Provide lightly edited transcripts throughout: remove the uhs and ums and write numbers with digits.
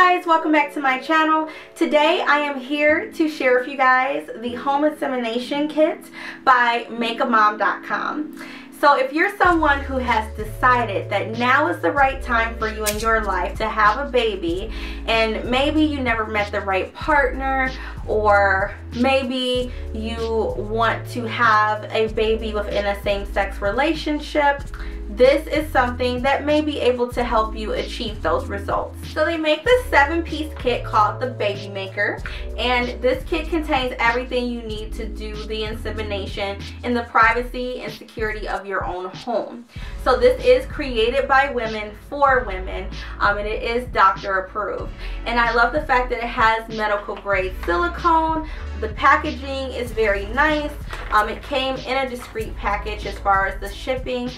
guys, welcome back to my channel. Today I am here to share with you guys the home insemination kit by makeamom.com. So if you're someone who has decided that now is the right time for you in your life to have a baby, and maybe you never met the right partner, or maybe you want to have a baby within a same-sex relationship, this is something that may be able to help you achieve those results. So they make this 7-piece kit called the BabyMaker, and this kit contains everything you need to do the insemination in the privacy and security of your own home. So this is created by women for women, and it is doctor approved. And I love the fact that it has medical grade silicone. The packaging is very nice. It came in a discreet package as far as the shipping.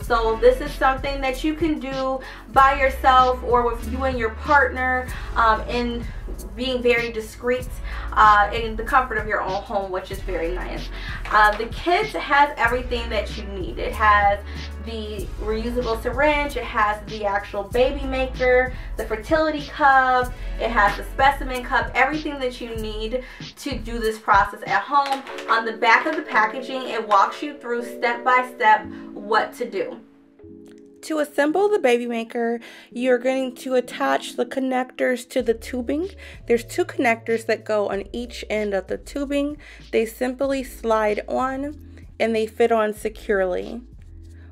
So this is something that you can do by yourself or with you and your partner in being very discreet in the comfort of your own home, which is very nice. The kit has everything that you need. It has the reusable syringe, it has the actual baby maker, the fertility cup, it has the specimen cup, everything that you need to do this process at home. On the back of the packaging, it walks you through step by step what to do. To assemble the BabyMaker, you're going to attach the connectors to the tubing. There's 2 connectors that go on each end of the tubing. They simply slide on and they fit on securely.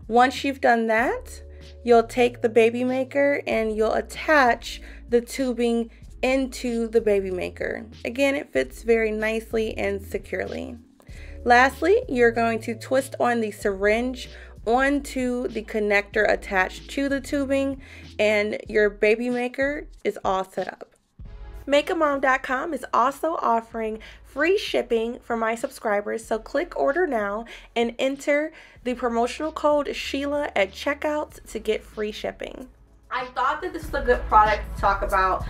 Once you've done that, you'll take the BabyMaker and you'll attach the tubing into the BabyMaker. Again, it fits very nicely and securely. Lastly, you're going to twist on the syringe onto the connector attached to the tubing, and your BabyMaker is all set up. MakeAMom.com is also offering free shipping for my subscribers, so click order now and enter the promotional code Sheila at checkout to get free shipping. I thought that this was a good product to talk about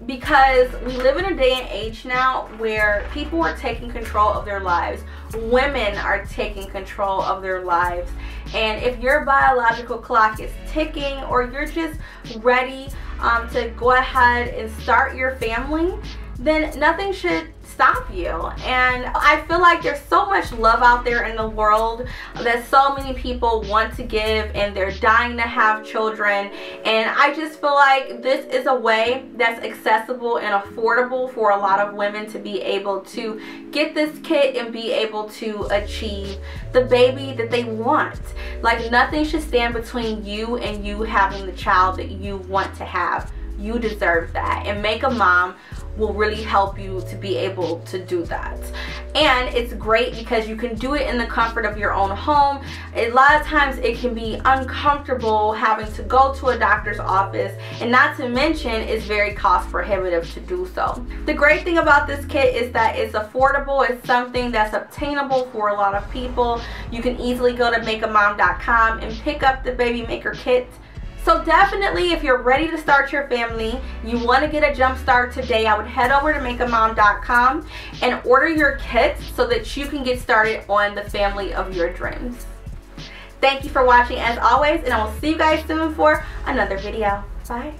because we live in a day and age now where people are taking control of their lives. Women are taking control of their lives. And if your biological clock is ticking, or you're just ready to go ahead and start your family, then nothing should stop you. And I feel like there's so much love out there in the world that so many people want to give, and they're dying to have children. And I just feel like this is a way that's accessible and affordable for a lot of women to be able to get this kit and be able to achieve the baby that they want. Like, nothing should stand between you and you having the child that you want to have. You deserve that, and Make a Mom will really help you to be able to do that. And it's great because you can do it in the comfort of your own home. A lot of times it can be uncomfortable having to go to a doctor's office, and not to mention it's very cost prohibitive to do so. The great thing about this kit is that it's affordable. It's something that's obtainable for a lot of people. You can easily go to makeamom.com and pick up the BabyMaker kit. So definitely, if you're ready to start your family, you want to get a jump start today, I would head over to makeamom.com and order your kit so that you can get started on the family of your dreams. Thank you for watching as always, and I will see you guys soon for another video. Bye.